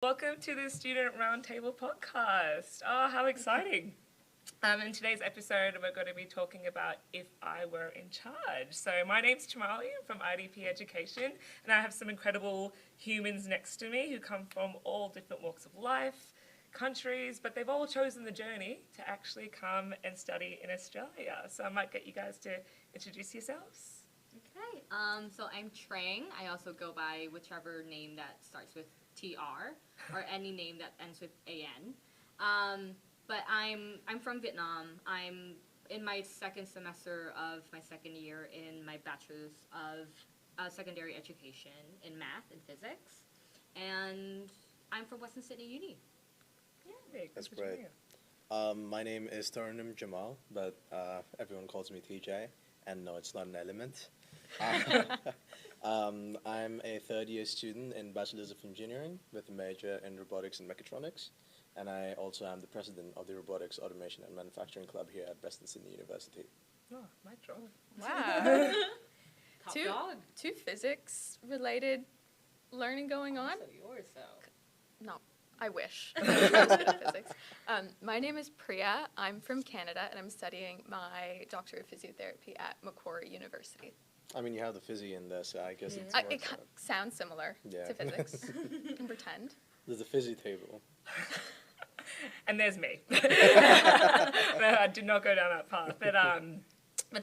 Welcome to the Student Roundtable podcast. Oh, how exciting! In today's episode, we're going to be talking about if I were in charge. So, my name's Chamali, I'm from IDP Education, and I have some incredible humans next to me who come from all different walks of life, countries, but they've all chosen the journey to actually come and study in Australia. So, I might get you guys to introduce yourselves. Okay, so I'm Trang. I also go by whichever name that starts with TR or any name that ends with AN. But I'm from Vietnam. I'm in my second semester of my second year in my bachelor's of secondary education in math and physics, and I'm from Western Sydney Uni. Hey, That's good to meet great. you. My name is Taranum Jamal, but everyone calls me TJ, and no, it's not an element. I'm a third-year student in Bachelor's of Engineering with a major in Robotics and Mechatronics, and I also am the president of the Robotics, Automation and Manufacturing Club here at Western Sydney University. Oh, mic drop. Wow. Top Two- dog. Two physics-related learning going on. Also yours, so. No, I wish. I was good at physics. My name is Priya. I'm from Canada, and I'm studying my Doctor of Physiotherapy at Macquarie University. I mean, you have the physio in there, so I guess Yeah. it's It works out. sounds similar Yeah. to physics. You can pretend. There's a physio table. And there's me. No, I did not go down that path. But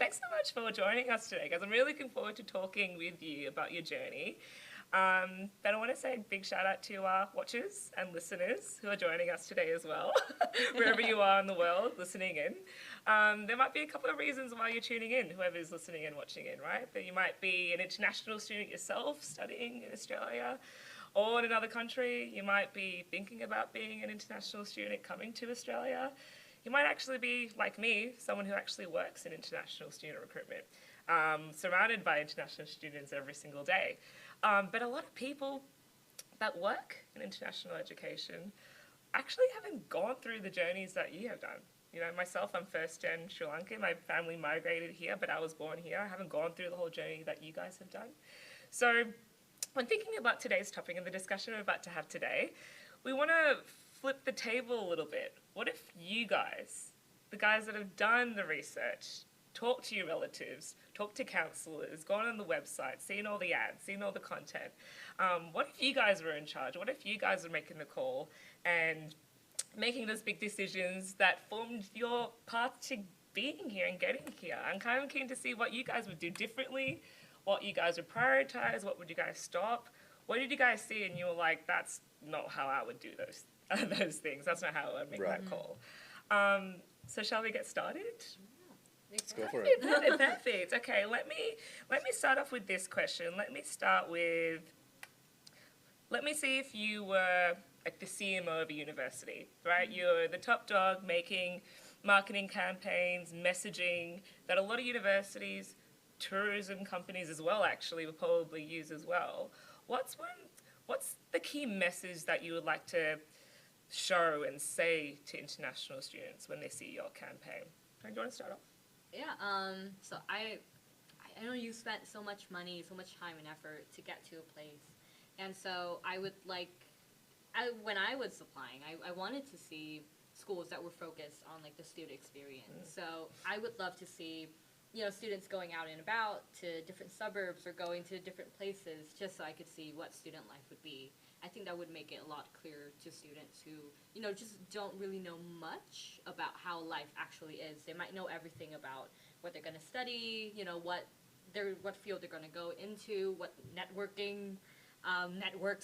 thanks so much for joining us today, guys. I'm really looking forward to talking with you about your journey. But I want to say a big shout out to our watchers and listeners who are joining us today as well, wherever you are in the world listening in. There might be a couple of reasons why you're tuning in, whoever's listening and watching in, right? That you might be an international student yourself studying in Australia or in another country. You might be thinking about being an international student coming to Australia. You might actually be, like me, someone who actually works in international student recruitment, surrounded by international students every single day. But a lot of people that work in international education actually haven't gone through the journeys that you have done. You know, myself, I'm first gen Sri Lankan. My family migrated here, but I was born here. I haven't gone through the whole journey that you guys have done. So when thinking about today's topic and the discussion we're about to have today, we want to flip the table a little bit. What if you guys, the guys that have done the research, talk to your relatives, talk to counsellors, gone on the website, seen all the ads, seen all the content. What if you guys were in charge? What if you guys were making the call and making those big decisions that formed your path to being here and getting here? I'm kind of keen to see what you guys would do differently, what you guys would prioritize, what would you guys stop? What did you guys see and you were like, that's not how I would do those things. That's not how I would make Right. that call. So shall we get started? Let's go for it. Perfect. Okay, let me start off with this question. Let me see if you were like the CMO of a university, right? You're the top dog making marketing campaigns, messaging that a lot of universities, tourism companies as well actually will probably use as well. What's the key message that you would like to show and say to international students when they see your campaign? Do you want to start off? Yeah, so I know you spent so much money, so much time and effort to get to a place. And so I would when I was applying, I wanted to see schools that were focused on like the student experience. So I would love to see, students going out and about to different suburbs or going to different places just so I could see what student life would be. I think that would make it a lot clearer to students who, just don't really know much about how life actually is. They might know everything about what they're going to study, what field they're going to go into, what networks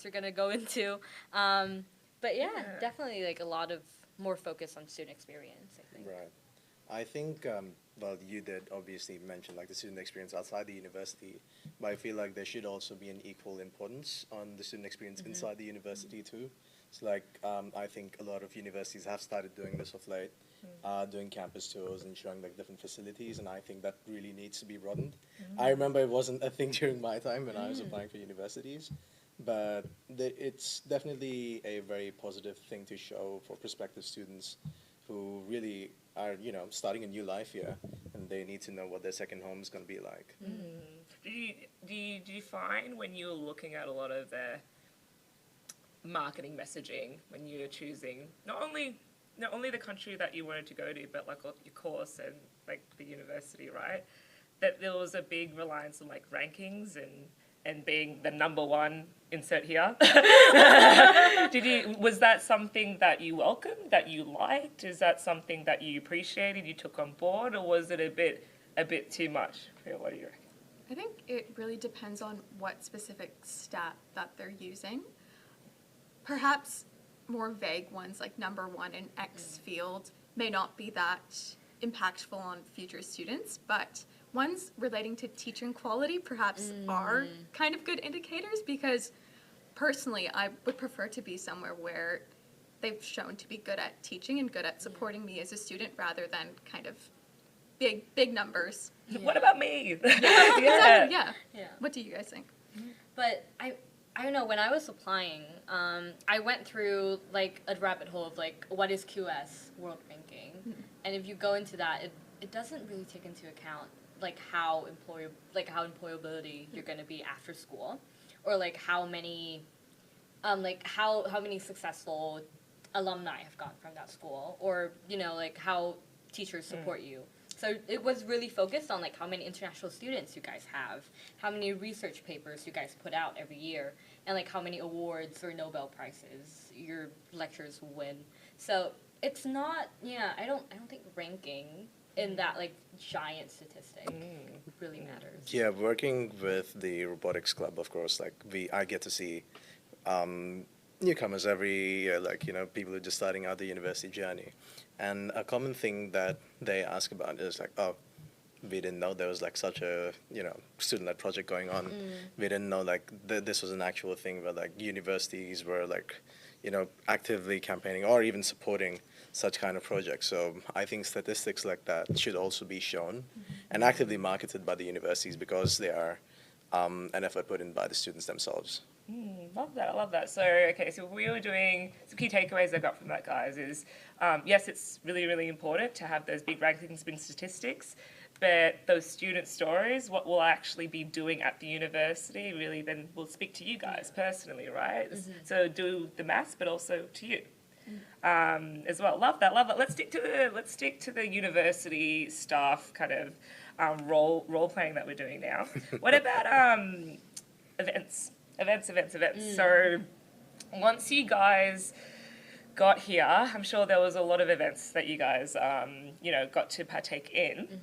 are going to go into. But yeah, definitely like a lot of more focus on student experience, I think. Right. I think, well, you did obviously mention like the student experience outside the university, but I feel like there should also be an equal importance on the student experience inside the university too. So like, I think a lot of universities have started doing this of late, doing campus tours and showing like different facilities, and I think that really needs to be broadened. I remember it wasn't a thing during my time when I was applying for universities, but it's definitely a very positive thing to show for prospective students who really are, starting a new life here, and they need to know what their second home is going to be like. Do you find when you were looking at a lot of the marketing messaging when you're choosing not only the country that you wanted to go to, but like your course and like the university, right? That there was a big reliance on like rankings and being the number one, insert here. Was that something that you welcomed, that you liked? Is that something that you appreciated, you took on board, or was it a bit too much? Yeah, what do you reckon? I think it really depends on what specific stat that they're using. Perhaps more vague ones like number one in X field may not be that impactful on future students, but ones relating to teaching quality perhaps are kind of good indicators, because personally I would prefer to be somewhere where they've shown to be good at teaching and good at supporting me as a student rather than kind of big numbers. Yeah. What about me? Exactly, yeah. Yeah. What do you guys think? But I don't know, when I was applying, I went through like a rabbit hole of like, what is QS world ranking? And if you go into that, it doesn't really take into account like how employability you're going to be after school, or like how many successful alumni have gone from that school, or you know, like how teachers support you. So it was really focused on like how many international students you guys have, how many research papers you guys put out every year, and like how many awards or Nobel Prizes your lecturers win. So it's not, I don't think ranking in that like giant statistic really matters. Yeah, working with the robotics club, of course, like I get to see newcomers every year, like, you know, people who are just starting out the university journey. And a common thing that they ask about is like, oh, we didn't know there was like such a, you know, student-led project going on. We didn't know like this was an actual thing where like universities were like, you know, actively campaigning or even supporting such kind of projects. So I think statistics like that should also be shown and actively marketed by the universities, because they are an effort put in by the students themselves. Love that. I love that. So, okay, so we were doing some key takeaways I got from that, guys, is yes, it's really, really important to have those big rankings, big statistics, but those student stories, what we'll actually be doing at the university, really then will speak to you guys personally, right? So do the maths, but also to you. As well. Love that. Let's stick to the university staff kind of role playing that we're doing now. What about events? So once you guys got here, I'm sure there was a lot of events that you guys got to partake in.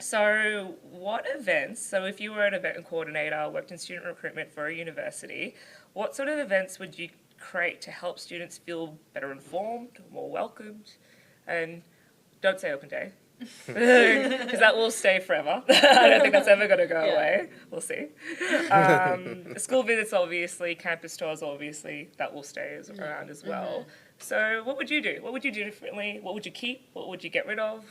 So what events, so if you were an event coordinator, worked in student recruitment for a university, what sort of events would you create to help students feel better informed, more welcomed? And don't say open day, because that will stay forever. I don't think that's ever going to go away. We'll see. School visits, obviously, campus tours, obviously, that will stay around as well. So what would you do? What would you do differently? What would you keep? What would you get rid of?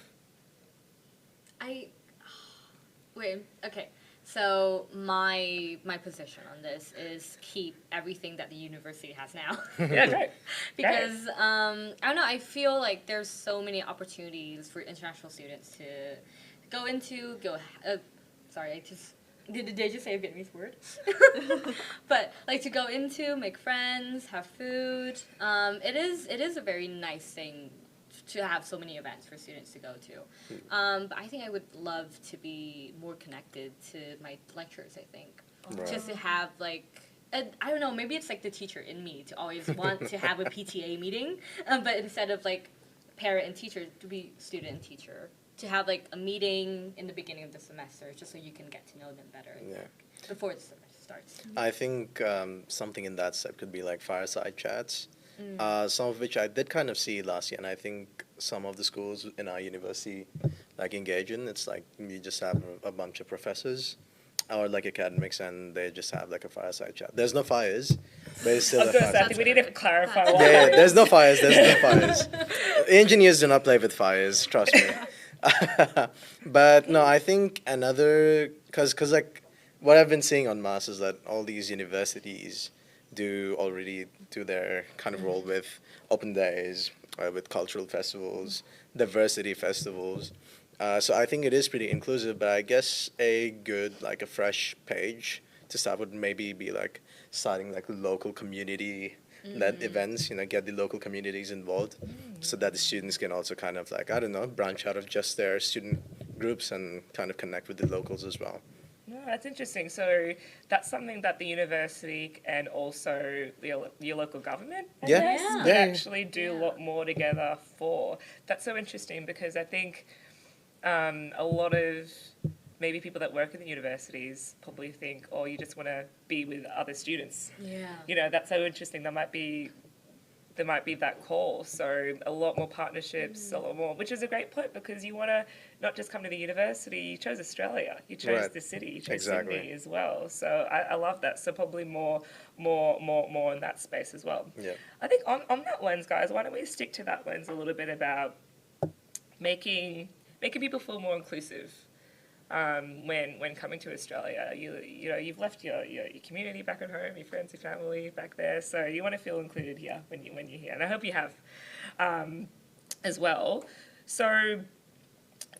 So my position on this is keep everything that the university has now. Yeah, great. Because I don't know, I feel like there's so many opportunities for international students to go into. Did I just say a Vietnamese word? But like to go into, make friends, have food. It is a very nice thing to have so many events for students to go to. But I think I would love to be more connected to my lecturers, I think. Right. Just to have like, I don't know, maybe it's like the teacher in me to always want to have a PTA meeting, but instead of like parent and teacher, to be student and teacher. To have like a meeting in the beginning of the semester just so you can get to know them better, I think, before the semester starts. I think something in that set could be like fireside chats. Some of which I did kind of see last year, and I think some of the schools in our university like engage in. It's like you just have a bunch of professors or like academics, and they just have like a fireside chat. There's no fires, but it's still a fireside I think we need to clarify why. Yeah, there's no fires. Engineers do not play with fires, trust me. But no, I think because like what I've been seeing on mass is that all these universities already do their kind of role with open days, with cultural festivals, diversity festivals. So I think it is pretty inclusive, but I guess a fresh page to start would maybe be like starting like local community led events, get the local communities involved, so that the students can also kind of like, I don't know, branch out of just their student groups and kind of connect with the locals as well. No, that's interesting. So that's something that the university and also your local government, I guess, Yeah. could Yeah. actually do a lot more together for. That's so interesting because I think a lot of maybe people that work in the universities probably think, oh, you just want to be with other students. Yeah. That's so interesting. There might be that call. So a lot more partnerships, a lot more, which is a great point because you want to not just come to the university. You chose Australia. You chose Right. the city. You chose Exactly. Sydney as well. So I love that. So probably more in that space as well. Yeah. I think on that lens, guys, why don't we stick to that lens a little bit about making people feel more inclusive. When coming to Australia, you've left your community back at home, your friends, your family back there, so you want to feel included here when you're here, and I hope you have as well. So,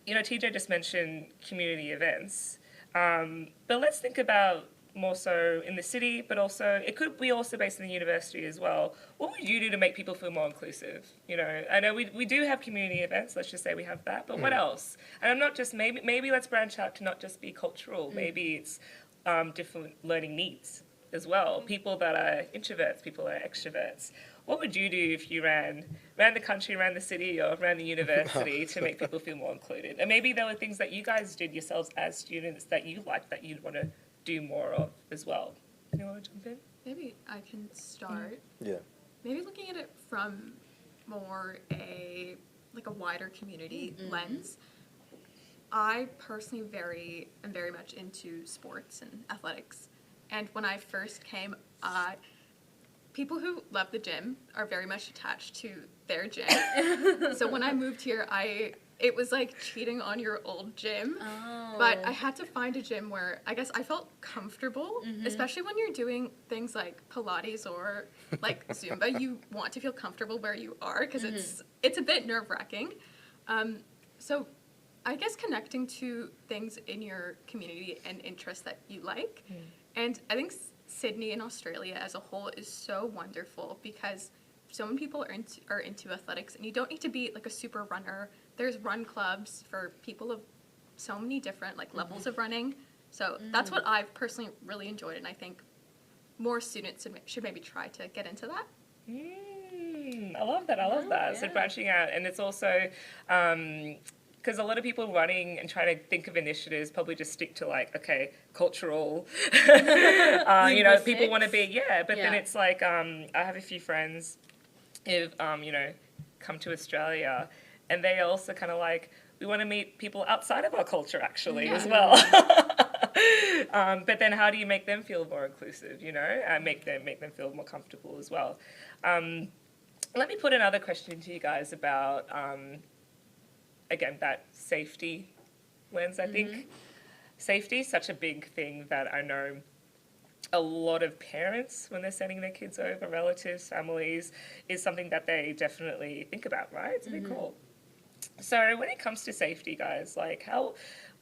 TJ just mentioned community events, but let's think about more so in the city, but also it could be also based in the university as well. What would you do to make people feel more inclusive? I know we do have community events. Let's just say we have that, but what else? And I'm not just maybe let's branch out to not just be cultural. Maybe it's different learning needs as well. People that are introverts, people that are extroverts. What would you do if you ran the country, ran the city, or ran the university to make people feel more included? And maybe there were things that you guys did yourselves as students that you liked that you'd want to do more of as well. Anyone want to jump in? Maybe I can start. Yeah. Maybe looking at it from more a wider community lens. I personally am very much into sports and athletics. And when I first came, people who love the gym are very much attached to their gym. So when I moved here, it was like cheating on your old gym. Oh. But I had to find a gym where I guess I felt comfortable, especially when you're doing things like Pilates or like Zumba. You want to feel comfortable where you are because it's a bit nerve-wracking. So I guess connecting to things in your community and interests that you like. And I think Sydney and Australia as a whole is so wonderful because so many people are into athletics, and you don't need to be like a super runner. There's run clubs for people of so many different levels of running. So that's what I've personally really enjoyed, and I think more students should maybe try to get into that. I love that. Yeah. So branching out, and it's also because a lot of people running and trying to think of initiatives probably just stick to cultural. People want to be but then it's like I have a few friends who've come to Australia, and they also kind of we want to meet people outside of our culture actually as well. But then how do you make them feel more inclusive, and make them feel more comfortable as well? Let me put another question to you guys about, again, that safety lens, I think. Safety is such a big thing that I know a lot of parents, when they're sending their kids over, relatives, families, is something that they definitely think about, right? It's a big call. So when it comes to safety, guys,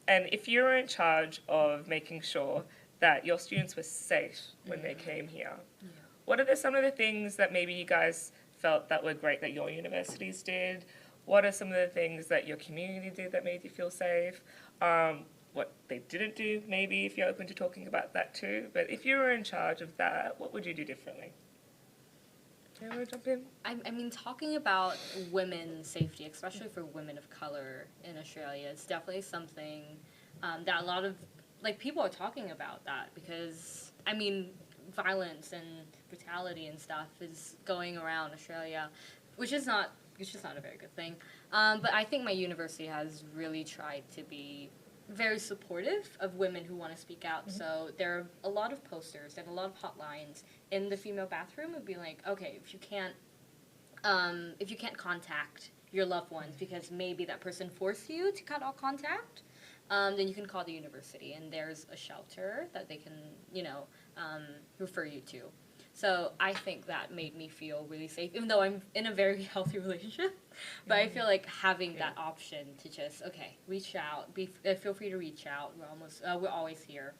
and if you're in charge of making sure that your students were safe when they came here, what are some of the things that maybe you guys felt that were great that your universities did? What are some of the things that your community did that made you feel safe? What they didn't do, maybe, if you're open to talking about that too. But if you were in charge of that, what would you do differently? Do you want to jump in? I mean, talking about women's safety, especially for women of color in Australia, it's definitely something that a lot of people are talking about that because violence and brutality and stuff is going around Australia, which is not a very good thing. But I think my university has really tried to be very supportive of women who want to speak out. So there are a lot of posters and a lot of hotlines in the female bathroom would be like, okay, if you can't contact your loved ones because maybe that person forced you to cut off contact, then you can call the university and there's a shelter that they can, refer you to. So I think that made me feel really safe, even though I'm in a very healthy relationship. But I feel like having that option to just, reach out, feel free to reach out. We're always here.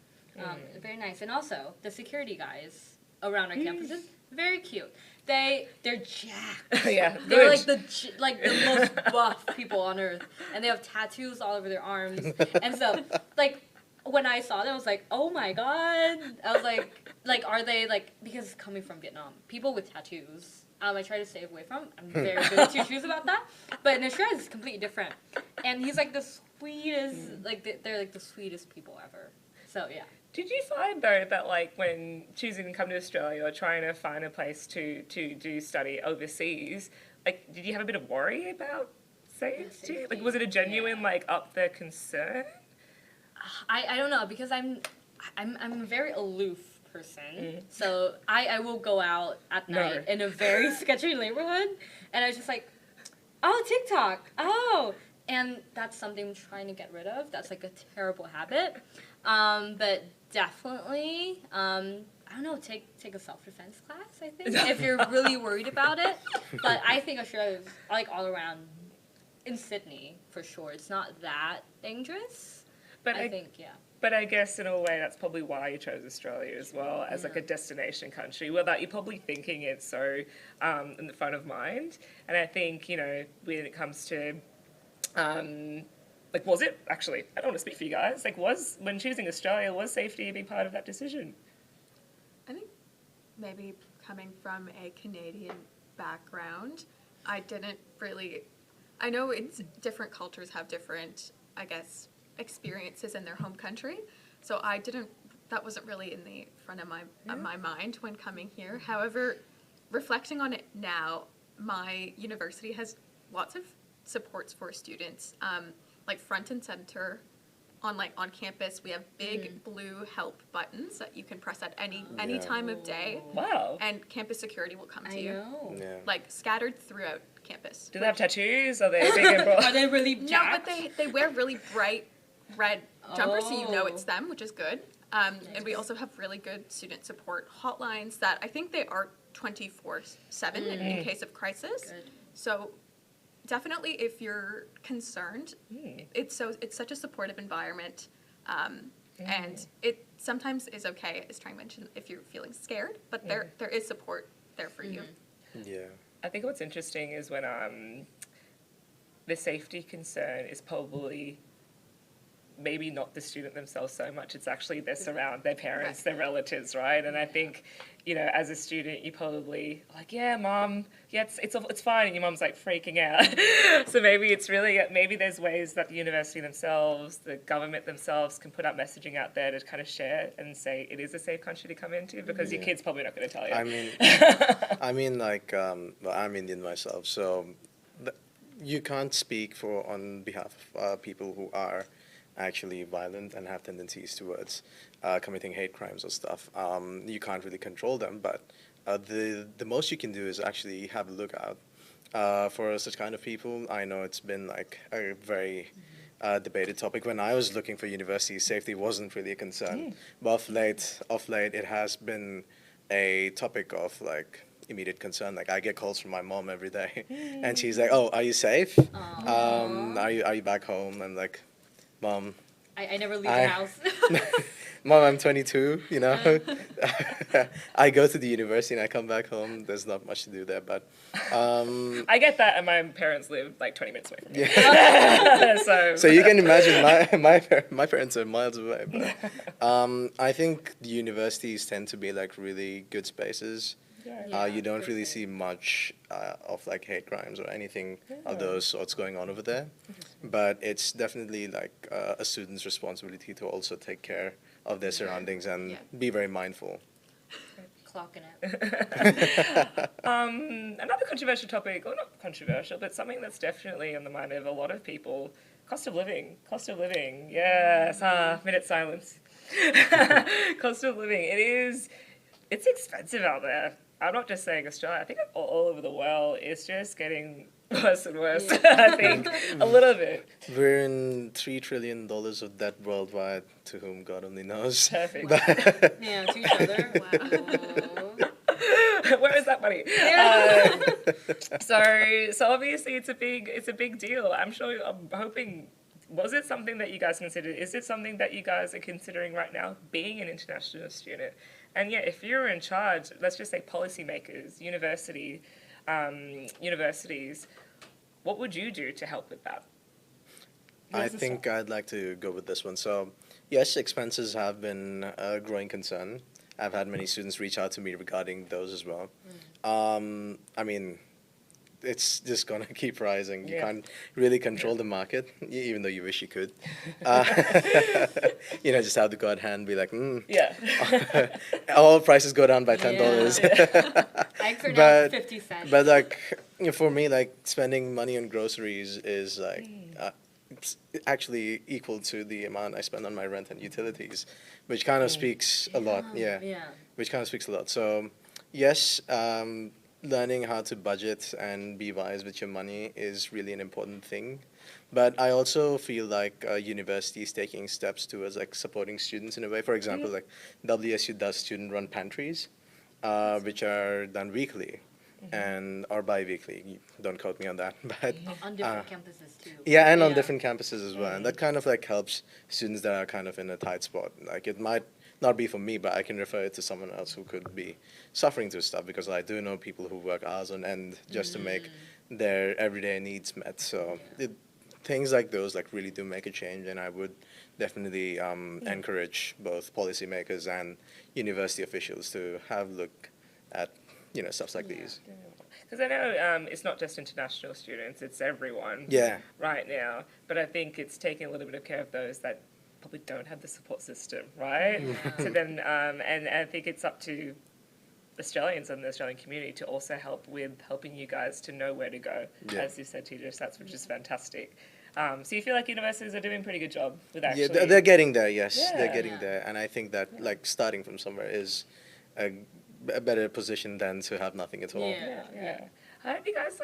Very nice. And also, the security guys around our campuses, Very cute. They're jacked. Yeah, They're good. like the most buff people on earth, and they have tattoos all over their arms. And so, like, when I saw them, I was like, oh my god. I was like, are they like, because coming from Vietnam, people with tattoos, I try to stay away from. I'm very to choose about that. But in Australia, it's completely different. And he's like the sweetest, like they're like the sweetest people ever. So yeah. Did you find though that like when choosing to come to Australia or trying to find a place to do study overseas, like did you have a bit of worry about safety? Like was it a genuine like up there concern? I don't know, because I'm a very aloof person. So I will go out at night in a very sketchy neighborhood, and I was just like, oh, TikTok, oh. And that's something I'm trying to get rid of. That's like a terrible habit. But definitely, I don't know, take a self-defense class, I think, if you're really worried about it. But I think Australia is like all around, in Sydney, for sure. It's not that dangerous. But I think, yeah. But I guess in a way that's probably why you chose Australia as well as like a destination country. Well, that you're probably thinking it so in the front of mind. And I think, you know, when it comes to like, was it actually? I don't want to speak for you guys. Like, when choosing Australia, was safety a big part of that decision? I think maybe coming from a Canadian background, I didn't really. I know it's different cultures have different, I guess, experiences in their home country. So I didn't. That wasn't really in the front of my mind when coming here. However, reflecting on it now, my university has lots of supports for students, like front and center on campus. We have big blue help buttons that you can press at any time of day. Wow. And campus security will come to you. know. Yeah. Like scattered throughout campus. Do they have tattoos? Are they big and broad? Are they really No, jacked? but they wear really bright red jumpers, so you know it's them, which is good. And we also have really good student support hotlines that I think they are 24/7 in case of crisis. Good. So definitely, if you're concerned, it's such a supportive environment, and it sometimes is okay, as Trang mentioned, if you're feeling scared, but there is support there for you. Yeah. I think what's interesting is when the safety concern is probably maybe not the student themselves so much, it's actually their their parents, their relatives, right? And I think, you know, as a student, you probably like, yeah, mom, yeah, it's fine, and your mom's like freaking out. So maybe it's really, maybe there's ways that the university themselves, the government themselves can put up messaging out there to kind of share and say it is a safe country to come into, because your kid's probably not going to tell you. I mean, like, well, I'm Indian myself, so you can't speak on behalf of people who are actually violent and have tendencies towards committing hate crimes or stuff. You can't really control them, but the most you can do is actually have a look out for such kind of people. I know it's been like a very debated topic. When I was looking for university, safety wasn't really a concern, but of late it has been a topic of like immediate concern. Like I get calls from my mom every day, and she's like, "Oh, are you safe? Are you back home?" I'm like, Mom, I never leave the house. Mom, I'm 22, you know. I go to the university and I come back home. There's not much to do there, but... I get that, and my parents live like 20 minutes away from me. Yeah. So you can imagine my parents are miles away. But I think the universities tend to be like really good spaces. You don't really see much of like hate crimes or anything of those sorts going on over there, but it's definitely like a student's responsibility to also take care of their surroundings and be very mindful. Clocking it. Another controversial topic, or not controversial, but something that's definitely on the mind of a lot of people: cost of living. Cost of living. Yes. Minute silence. Cost of living. It's expensive out there. I'm not just saying Australia. I think all over the world, it's just getting worse and worse. I think a little bit. We're in $3 trillion of debt worldwide, to whom God only knows. Perfect. Yeah, to each other. Wow. Where is that money? So obviously it's a big deal. I'm hoping. Was it something that you guys considered? Is it something that you guys are considering right now, being an international student And yeah, if you're in charge, let's just say policymakers, universities, what would you do to help with that? I Where's the think start? I'd like to go with this one. So, yes, expenses have been a growing concern. I've had many students reach out to me regarding those as well. I mean, it's just gonna keep rising. You Yeah. can't really control the market, even though you wish you could. Uh, just have the God hand be like, Yeah. all prices go down by $10. Eggs are now But 50 cents. But like for me, like spending money on groceries is like it's actually equal to the amount I spend on my rent and utilities, which kind of speaks a lot. Yeah, Yeah. which kind of speaks a lot. So yes, learning how to budget and be wise with your money is really an important thing. But I also feel like university is taking steps towards like supporting students in a way. For example, like WSU does student-run pantries, which are done weekly and or bi-weekly. Don't quote me on that, but On different campuses too. yeah, and on different campuses as well. And that kind of like helps students that are kind of in a tight spot. Like it might not be for me, but I can refer it to someone else who could be suffering through stuff because I do know people who work hours on end just to make their everyday needs met. So things like those like really do make a change, and I would definitely encourage both policymakers and university officials to have a look at stuff like these. Because I know it's not just international students, it's everyone Yeah. right now. But I think it's taking a little bit of care of those that probably don't have the support system, right? So then, and I think it's up to Australians and the Australian community to also help with helping you guys to know where to go, as you said, Tejas, which is fantastic. So you feel like universities are doing a pretty good job with actually... Yeah, they're getting there, yes. They're Yeah. getting there. And I think that, like, starting from somewhere is a better position than to have nothing at all. Yeah. How did you guys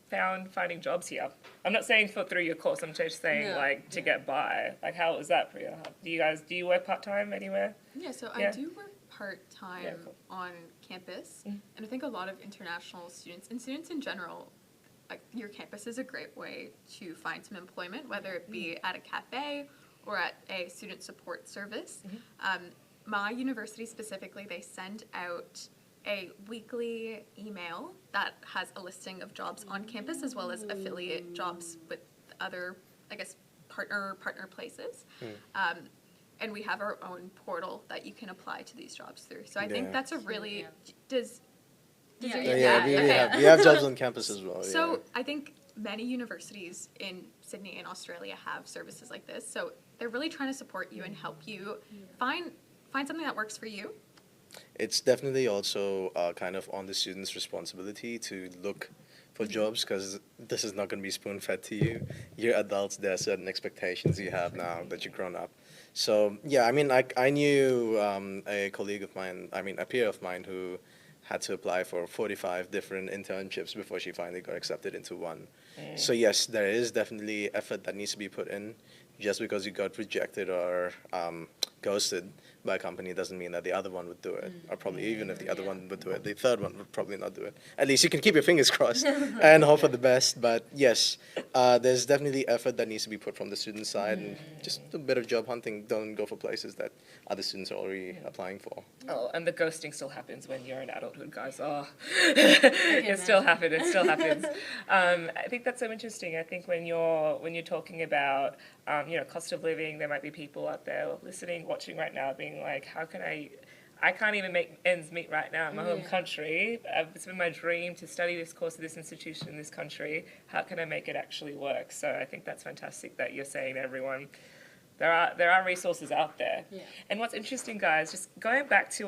found finding jobs here? I'm not saying through your course. I'm just saying to get by. Like how was that for you? Do you work part time anywhere? Yeah, so Yeah. I do work part-time cool. on campus, and I think a lot of international students, and students in general, like, your campus is a great way to find some employment, whether it be at a cafe or at a student support service. My university specifically, they send out a weekly email that has a listing of jobs on campus as well as affiliate jobs with other, I guess, partner places. And we have our own portal that you can apply to these jobs through. So I think that's a really does Yeah, your- Yeah, okay. we have jobs on campus as well. So I think many universities in Sydney and Australia have services like this. So they're really trying to support you and help you find something that works for you. It's definitely also kind of on the student's responsibility to look for jobs because this is not going to be spoon-fed to you. You're adults, there are certain expectations you have now that you're grown up. So, yeah, I mean, I knew a colleague of mine, a peer of mine who had to apply for 45 different internships before she finally got accepted into one. So, yes, there is definitely effort that needs to be put in. Just because you got rejected or ghosted by a company doesn't mean that the other one would do it. Or probably even if the other one would do it, the third one would probably not do it. At least you can keep your fingers crossed and hope for the best. But yes, there's definitely effort that needs to be put from the student side and just a bit of job hunting. Don't go for places that other students are already applying for. Oh, and the ghosting still happens when you're in adulthood, guys. Oh, it still happens. It still happens. I think that's so interesting. I think when you're talking about cost of living, there might be people out there listening, watching right now, being like, how can I can't even make ends meet right now in my home country. It's been my dream to study this course at this institution in this country. How can I make it actually work? So I think that's fantastic that you're saying to everyone, there are resources out there. Yeah. And what's interesting, guys, just going back to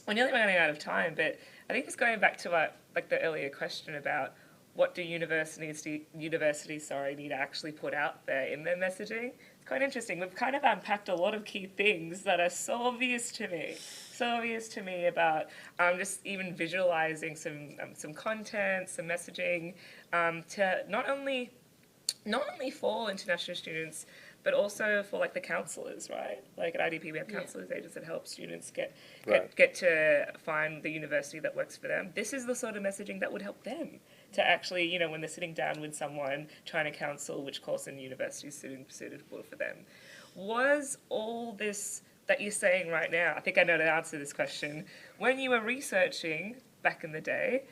we're nearly running out of time, but I think just going back to the earlier question about what do universities need to actually put out there in their messaging. It's quite interesting. We've kind of unpacked a lot of key things that are so obvious to me about just even visualizing some content, some messaging to not only for international students, but also for the counselors, right? Like at IDP, we have counselors agents that help students get to find the university that works for them. This is the sort of messaging that would help them to actually, when they're sitting down with someone trying to counsel which course in university is suitable for them. Was all this that you're saying right now, I think I know the answer to this question. When you were researching back in the day,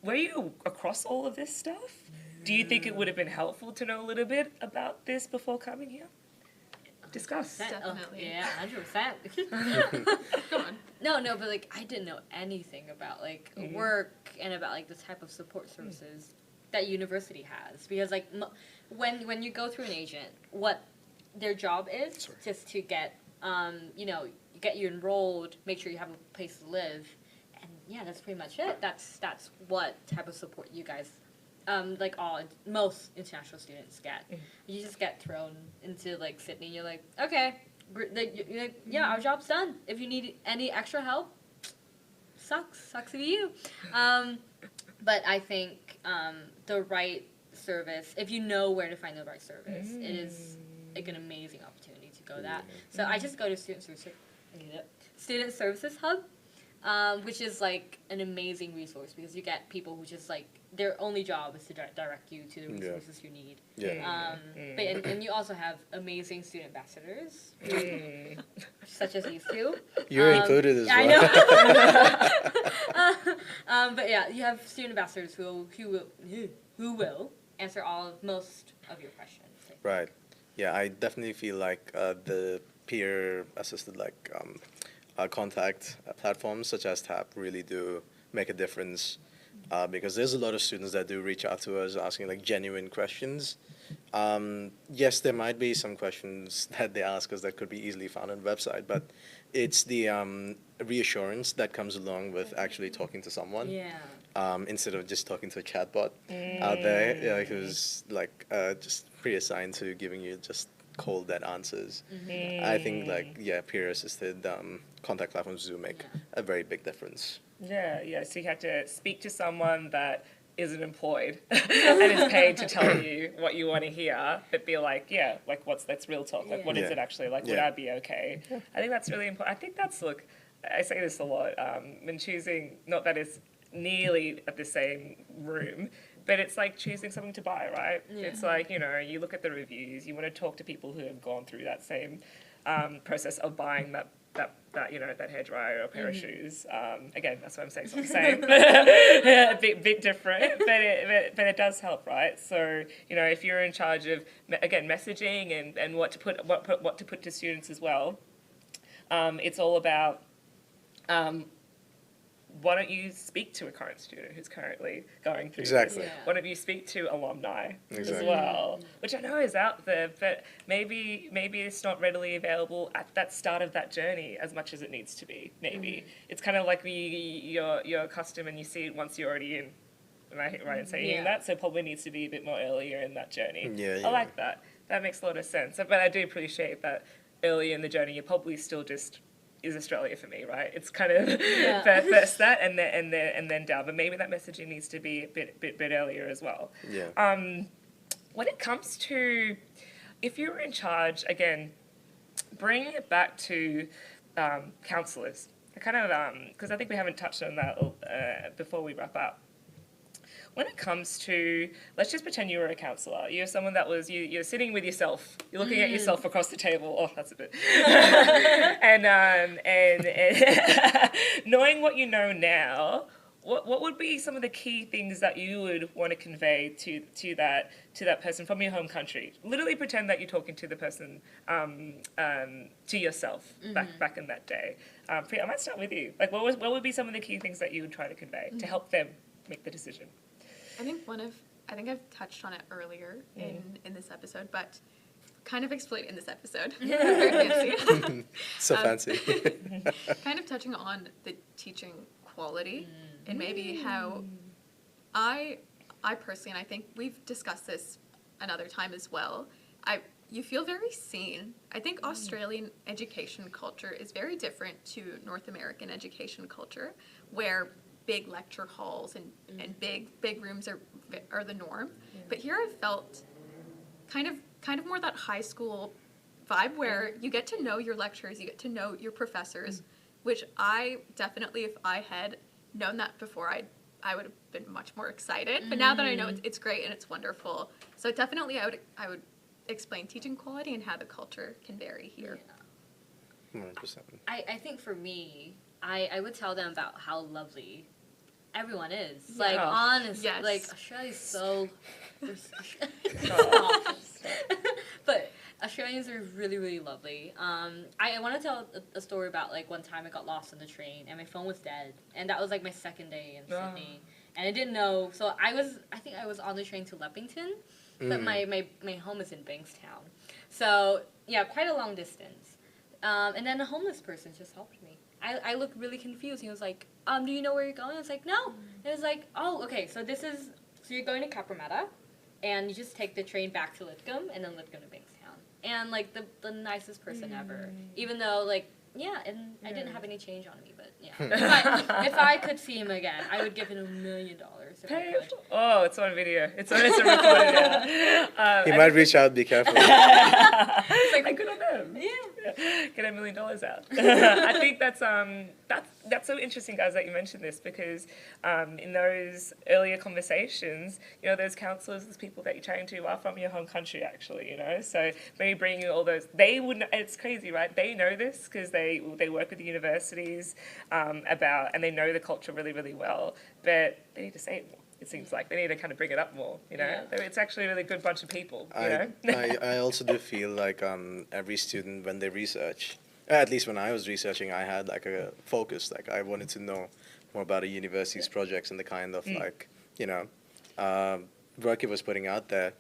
were you across all of this stuff? Do you think it would have been helpful to know a little bit about this before coming here? Discuss. Definitely. Yeah, 100%. Go on. No, but like I didn't know anything about like work and about like the type of support services that university has, because like when you go through an agent, what their job is just to get get you enrolled, make sure you have a place to live, and yeah, that's pretty much it. That's what type of support you guys like most international students get. You just get thrown into like Sydney. You're like, okay, you're like, yeah, our job's done. If you need any extra help, sucks to be you. But I think the right service, if you know where to find the right service, it is like an amazing opportunity to go that. So I just go to Student Services Hub, which is like an amazing resource because you get people who just like their only job is to direct you to the resources you need. But and you also have amazing student ambassadors, such as these two. You're included as well. I know. But yeah, you have student ambassadors who will answer most of your questions. Right. Yeah, I definitely feel like the peer-assisted contact platforms such as TAP really do make a difference. Because there's a lot of students that do reach out to us asking like genuine questions. Yes, there might be some questions that they ask us that could be easily found on the website, but it's the reassurance that comes along with actually talking to someone. Instead of just talking to a chatbot out there who's like just pre-assigned to giving you just cold dead answers. I think peer-assisted contact platforms do make a very big difference. Yeah. So you have to speak to someone that isn't employed and is paid to tell you what you want to hear, but be like, that's real talk. Like, what is it actually? Like, would I be okay? I think that's really important. I think I say this a lot when choosing, not that it's nearly at the same room, but it's like choosing something to buy, right? It's like, you look at the reviews, you want to talk to people who have gone through that same process of buying that hairdryer or pair of shoes. Again, that's what I'm saying. So I'm saying a bit different, but it does help, right? So if you're in charge of messaging and what to put to students as well, it's all about. Why don't you speak to a current student who's currently going through this? Why don't you speak to alumni as well? Which I know is out there, but maybe it's not readily available at that start of that journey as much as it needs to be. Maybe it's kind of like you're accustomed and you see it once you're already in. Am I right in saying that? So it probably needs to be a bit more earlier in that journey. I like that. That makes a lot of sense. But I do appreciate that early in the journey, you're probably still just is Australia for me, right? It's kind of first that and then down. But maybe that messaging needs to be a bit earlier as well. When it comes to, if you're in charge, again, bring it back to counsellors. Because I think we haven't touched on that before we wrap up. When it comes to, let's just pretend you were a counsellor. You're someone that you're sitting with yourself. You're looking at yourself across the table. Oh, that's a bit. and knowing what you know now, what would be some of the key things that you would want to convey to that person from your home country? Literally pretend that you're talking to the person to yourself back in that day. Priya, I might start with you. Like, what would be some of the key things that you would try to convey to help them make the decision? I think I've touched on it earlier in this episode, but kind of explain in this episode. Very fancy. So fancy. Kind of touching on the teaching quality and maybe how I personally, and I think we've discussed this another time as well, you feel very seen. I think Australian education culture is very different to North American education culture, where big lecture halls and big rooms are the norm. But here I've felt kind of more that high school vibe where you get to know your lecturers, you get to know your professors, which I definitely, if I had known that before, I would have been much more excited. But now that I know it's great and it's wonderful, so definitely I would explain teaching quality and how the culture can vary here. 100%. I think for me, I would tell them about how lovely everyone is. Yeah. Like, honestly, Yes. like, Australia's so... Oh. But Australians are really, really lovely. I want to tell a story about, like, one time I got lost on the train and my phone was dead. And that was, like, my second day in Sydney. And I didn't know. So I think I was on the train to Leppington. But my home is in Bankstown. So, yeah, quite a long distance. And then a homeless person just helped me. I looked really confused. He was like, do you know where you're going? I was like, no. And it was like, oh, okay, so you're going to Cabramatta, and you just take the train back to Lithgow, and then Lithgow to Bankstown. And, like, the nicest person ever. Even though, like, yeah, and I didn't have any change on me, but, yeah. If I could see him again, I would give him $1 million. If I could. Oh, it's on video. It's recorded now. He might reach out, be careful. It's like, good on them. Yeah. Get $1 million out. I think that's so interesting, guys, that you mentioned this, because in those earlier conversations, you know, those counsellors, those people that you're chatting to are from your home country, actually, you know. So maybe bringing all those, they would. It's crazy, right? They know this because they work with the universities and they know the culture really, really well. But they need to say it more. It seems like they need to kind of bring it up more, you know. Yeah. It's actually a really good bunch of people, you know. I also do feel like every student, when they research, at least when I was researching, I had like a focus. Like I wanted to know more about a university's projects and the kind of like, you know, work it was putting out there.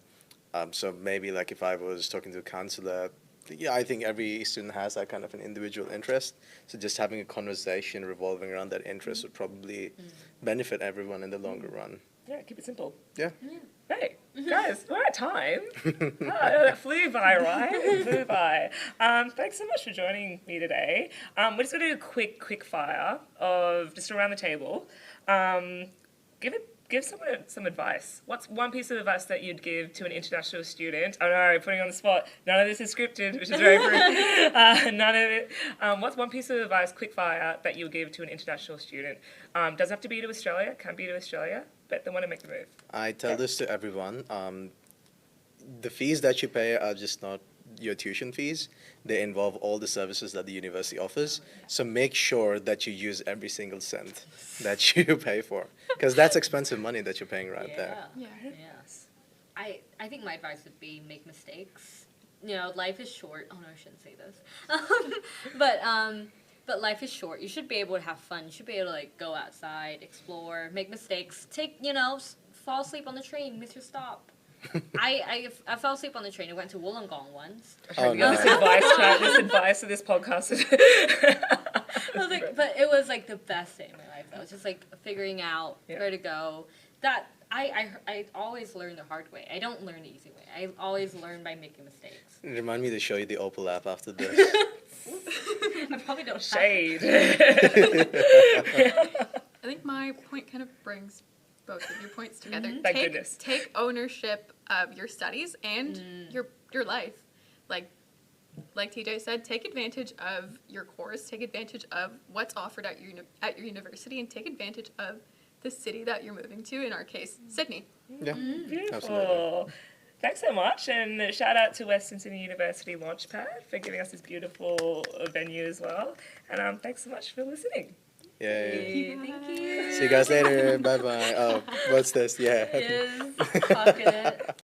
So maybe like if I was talking to a counselor, yeah, I think every student has that kind of an individual interest. So just having a conversation revolving around that interest would probably benefit everyone in the longer run. Yeah, keep it simple. Yeah. Hey, guys, we're at time. That flew by, right? It flew by. Thanks so much for joining me today. We're just going to do a quick fire of just around the table. Give someone some advice. What's one piece of advice that you'd give to an international student? I know, putting you on the spot. None of this is scripted, which is very rude. None of it. What's one piece of advice, quick fire, that you would give to an international student? Doesn't have to be to Australia, can be to Australia, but they want to make the move. I tell this to everyone. The fees that you pay are just not your tuition fees. They involve all the services that the university offers. So make sure that you use every single cent that you pay for, because that's expensive money that you're paying right there. Yeah. Yes. I think my advice would be make mistakes. You know, life is short. Oh no, I shouldn't say this. But life is short. You should be able to have fun. You should be able to like go outside, explore, make mistakes, fall asleep on the train, miss your stop. I fell asleep on the train. I went to Wollongong once. Oh, no. This advice of this podcast. I was like, but it was like the best day of my life. I was just like figuring out where to go. That I always learn the hard way. I don't learn the easy way. I always learn by making mistakes. Remind me to show you the Opal app after this. I probably don't have Shade. I think my point kind of brings both of your points together. Thank goodness. Take ownership of your studies and your life. Like TJ said, take advantage of your course, take advantage of what's offered at your university, and take advantage of the city that you're moving to, in our case, Sydney. Yeah, Beautiful. absolutely. Thanks so much, and shout out to Western Sydney University Launchpad for giving us this beautiful venue as well. And thanks so much for listening. Yay. Thank you. See you guys later. Bye bye. Oh, what's this? Yeah. Yes. Pocket it.